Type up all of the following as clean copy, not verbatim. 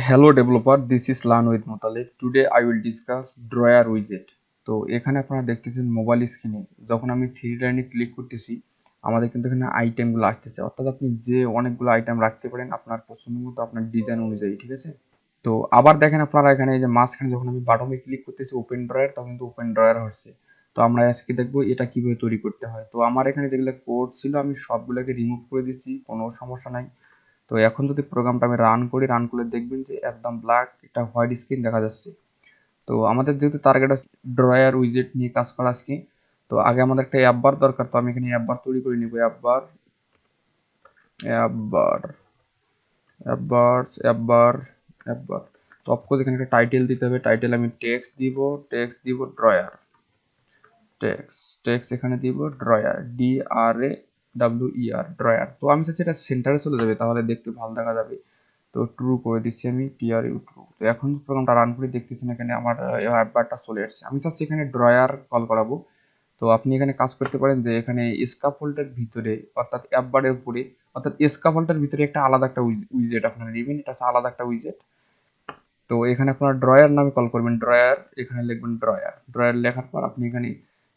Hello developer, this is Learn with Motaleb. Today I will discuss drawer widget. তো এখানে আপনারা দেখতেছেন mobile স্ক্রিনে যখন আমি থ্রি লাইনে ক্লিক করতেছি আমাদের কিন্তু এখানে আইটেমগুলো আসতেছে, অর্থাৎ আপনি যে অনেকগুলো আইটেম রাখতে পারেন আপনার পছন্দ মতো আপনার ডিজাইন অনুযায়ী, ঠিক আছে। তো আবার দেখেন আপনারা এখানে এই যে মাঝখানে যখন আমি বাটনে ক্লিক করতেছি ওপেন ড্রয়ার, তখন কিন্তু ওপেন ড্রয়ার হচ্ছে। তো আমরা আজকে দেখবো এটা কিভাবে তৈরি করতে হয়। তো আমার এখানে যেগুলো কোড ছিল আমি সবগুলোকে রিমুভ করে দিচ্ছি, কোনো সমস্যা নাই। তো এখন যদি প্রোগ্রামটা আমি রান করলে দেখবেন যে একদম ব্ল্যাক একটা হোয়াইট স্ক্রিন দেখা যাচ্ছে। তো আমাদের যেহেতু টার্গেট আছে ড্রয়ার উইজেট নিয়ে কাজ করা আজকে, তো আগে আমাদের একটা অ্যাপ বার দরকার। তো আমি এখানে অ্যাপ বার তৈরি করে নিব। অ্যাপ বার অ্যাপ বার অ্যাপ বারস অ্যাপ বার অ্যাপ বার তো অফকোর্স এখানে একটা টাইটেল দিতে হবে। টাইটেল আমি টেক্সট দিব ড্রয়ার। টেক্সট এখানে দিব ড্রয়ার, DRAWER ড্রয়ার। তো আমি চাচ্ছি এটা সেন্টারে চলে যাবে, তাহলে দেখতে ভালো দেখা যাবে। তো ট্রু করে দিচ্ছি আমি, TRU ট্রু। তো এখন প্রোগ্রামটা রান করে দেখতেছেন এখানে আমার অ্যাপ বারটা চলে আসছে। আমি চাচ্ছি এখানে ড্রয়ার কল করাবো। তো আপনি এখানে কাজ করতে পারেন যে এখানে স্ক্যাফোল্ডের ভিতরে অর্থাৎ অ্যাপ বারের উপরে অর্থাৎ স্ক্যাফোল্ডের ভিতরে একটা আলাদা একটা উইজেট আপনারা নেবেন। এটা হচ্ছে আলাদা একটা উইজেট। তো এখানে আপনারা ড্রয়ার নামে কল করবেন। ড্রয়ার এখানে লিখবেন ড্রয়ার লেখার পর আপনি এখানে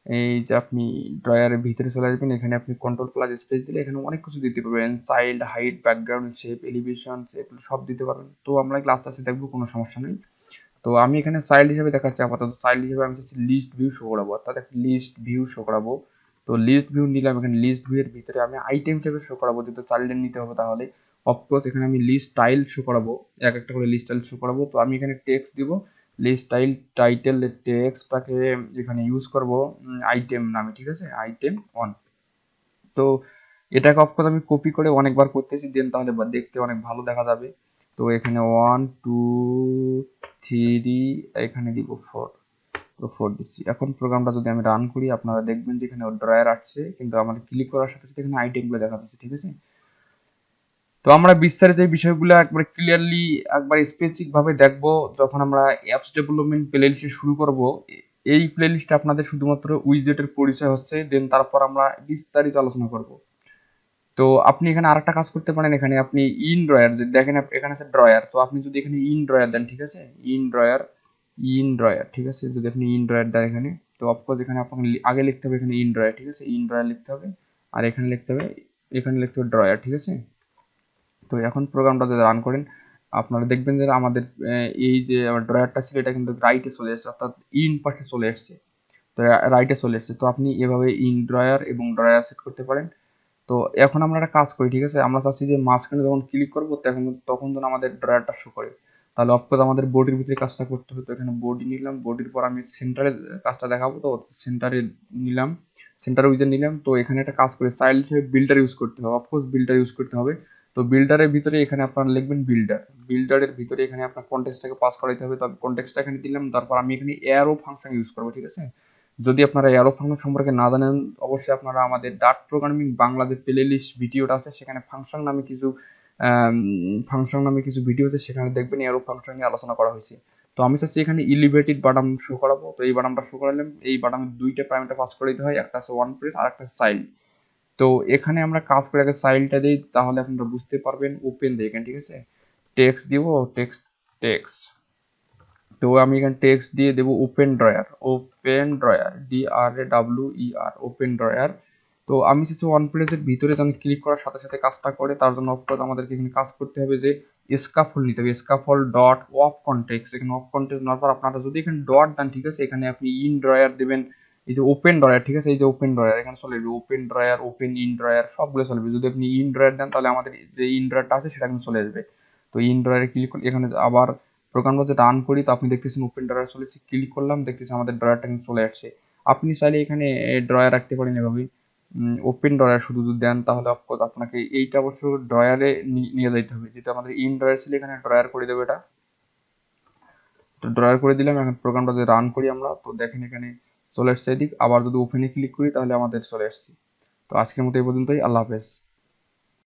এই যে আপনি ড্রয়ারের ভিতরে চলে আসবেন। এখানে আপনি কন্ট্রোল প্লাস স্পেস দিলে এখানে অনেক কিছু দিতে পারবেন, child, height, background, shape, elevation, এগুলো সব দিতে পারবেন। তো আমরা ক্লাস আছে দেখবো, কোনো সমস্যা নেই। তো আমি এখানে চাইল্ড হিসেবে দেখাচ্ছি আপাতত। চাইল্ড হিসেবে আমি চাচ্ছি লিস্ট ভিউ শো করাবো, অর্থাৎ একটা লিস্ট ভিউ শো করাবো। তো লিস্ট ভিউ নিলাম। এখানে লিস্ট ভিউ এর ভিতরে আমি আইটেম হিসেবে শো করাবো, যেহেতু চাইল্ডের নিতে হবে তাহলে অফকোর্স এখানে আমি লিস্ট স্টাইল শো করাবো, এক একটা করে লিস্ট স্টাইল শো করাবো। তো আমি এখানে টেক্সট দিব লিস্ট স্টাইল টাইটেল টেক্সটটাকে এখানে ইউজ করব আইটেম নামে, ঠিক আছে, আইটেম অন। তো এটাকে অফকোর্স আমি কপি করে অনেকবার করতেছি, দেন তাহলে দেখতে অনেক ভালো দেখা যাবে। তো এখানে 1 2 3 এখানে দিব 4। তো 4 দিচ্ছি। এখন প্রোগ্রামটা যদি আমি রান করি আপনারা দেখবেন যে এখানে ড্রয়ার আসছে, কিন্তু আমাদের ক্লিক করার সাথে সাথে এখানে আইটেমগুলো দেখা যাচ্ছে, ঠিক আছে। তো আমরা বিস্তারিত এই বিষয়গুলো একবার ক্লিয়ারলি একবার স্পেসিফিক ভাবে দেখব যখন আমরা অ্যাপস ডেভেলপমেন্ট প্লেলিস্ট শুরু করব। এই প্লেলিস্টে আপনাদের শুধুমাত্র উইজেটের পরিচয় হচ্ছে, দেন তারপর আমরা বিস্তারিত আলোচনা করব। তো আপনি এখানে আরেকটা কাজ করতে পারেন। এখানে আপনি ইন ড্রয়ার যে দেখেন এখানে আছে ড্রয়ার, তো আপনি যদি এখানে ইন ড্রয়ার দেন, ঠিক আছে, ইন ড্রয়ার ঠিক আছে, যদি আপনি ইন ড্রয়ার দেন এখানে, তো অফকোর্স এখানে আপনাকে আগে লিখতে হবে এখানে ইন ড্রয়ার, ঠিক আছে, ইন ড্রয়ার লিখতে হবে। আর এখানে লিখতে হবে ড্রয়ার, ঠিক আছে। তো এখন প্রোগ্রামটা যদি রান করেন আপনারা দেখবেন যে আমাদের এই যে ড্রয়ারটা ছিল এটা কিন্তু রাইটে চলে এসেছে, অর্থাৎ ইন পাশে চলে এসেছে। তো রাইটে চলে এসেছে। তো আপনি এভাবে ইন ড্রয়ার এবং ড্রয়ার সেট করতে পারেন। তো এখন আমরা একটা কাজ করি, ঠিক আছে, আমরা চাচ্ছি যে মাঝখানে যখন ক্লিক করবো তখন যেন আমাদের ড্রয়ারটা শো করে। তাহলে অফকোর্স আমাদের বডির ভিতরে কাজটা করতে হবে। তো এখানে বডি নিলাম, বডির পর আমি সেন্টারে কাজটা দেখাবো। তো সেন্টারে নিলাম, সেন্টার উইজে নিলাম। তো এখানে একটা কাজ করে চাইল্ড হিসেবে বিল্ডার ইউজ করতে হবে, অফকোর্স বিল্ডার ইউজ করতে হবে। তো বিল্ডারের ভিতরে এখানে আপনারা লিখবেন বিল্ডারের ভিতরে এখানে আপনার কন্টেক্সটটাকে পাস করাইতে হবে। তো আমি কন্টেক্সটটা এখানে দিলাম, তারপর আমি এখানে অ্যারো ফাংশন ইউজ করবো, ঠিক আছে। যদি আপনারা অ্যারো ফাংশন সম্পর্কে না জানেন অবশ্যই আপনারা আমাদের ডার্ক প্রোগ্রামিং বাংলা যে প্লে লিস্ট ভিডিওটা আছে সেখানে ফাংশন নামে কিছু ভিডিও আছে, সেখানে দেখবেন অ্যারো ফাংশন নিয়ে আলোচনা করা হয়েছে। তো আমি চাচ্ছি এখানে ইলিভেটেড বাটন শো করাবো। তো এই বাটনটা শো করালাম। এই বাটনের দুইটা প্যারামিটার পাস করে দিতে হয়, একটা আছে ওয়ান প্রেস আর একটা চাইল্ড। তো এখানে আমরা কাজ করে আগে চাইল্ডটা দিই, তাহলে আপনারা বুঝতে পারবেন। ওপেন দিই এখানে, ঠিক আছে, টেক্সট দিব, টেক্সট। তো আমি এখানে টেক্সট দিয়ে দেবো open drawer DRAWER open drawer. তো আমি চাচ্ছি ওয়ান প্লেসের ভিতরে আমি ক্লিক করার সাথে সাথে কাজটা করে, তার জন্য অফকোর্স আমাদেরকে এখানে কাজ করতে হবে যে স্কাফোল্ড নিতে হবে। স্কাফোল্ড ডট অফ কনটেক্সট, এখানে অফ কনটেক্সট নেওয়ার পর আপনারা যদি এখানে ডট দেন, ঠিক আছে, এখানে আপনি ইন ড্রয়ার দেবেন। এই যে ওপেন ড্রয়ার, ঠিক আছে, এই যে ওপেন ড্রয়ার এখানে চলে যাবে, open drawer open in drawer সবগুলো চলবে। যদি আপনি ইন ড্রয়ার দেন তাহলে আমাদের যে ইন ড্রয়ারটা আছে সেটা কিন্তু চলে আসবে। তো ইন ড্রয়ারে ক্লিক করে এখানে আবার প্রোগ্রামটা যদি রান করি, তো আপনি দেখতেছেন ওপেন ড্রয়ার চলেছে, ক্লিক করলাম, দেখতেছেন আমাদের ড্রয়ারটা কিন্তু চলে আসছে। আপনি চাইলে এখানে ড্রয়ার রাখতে পারেন এভাবে। ওপেন ড্রয়ার শুধু যদি দেন তাহলে অফকোর্স আপনাকে এইটা অবশ্য ড্রয়ারে নিয়ে যেতে হবে, যেটা আমাদের ইন ড্রয়ার ছিল এখানে ড্রয়ার করে দেবে এটা। তো ড্রয়ার করে দিলাম। এখন প্রোগ্রামটা যদি রান করি আমরা, তো দেখেন এখানে চলে আসছে এদিক। আবার যদি ওপেনে ক্লিক করি তাহলে আমাদের চলে আসছে। তো আজকের মতো এই পর্যন্তই। আল্লাহ হাফেজ।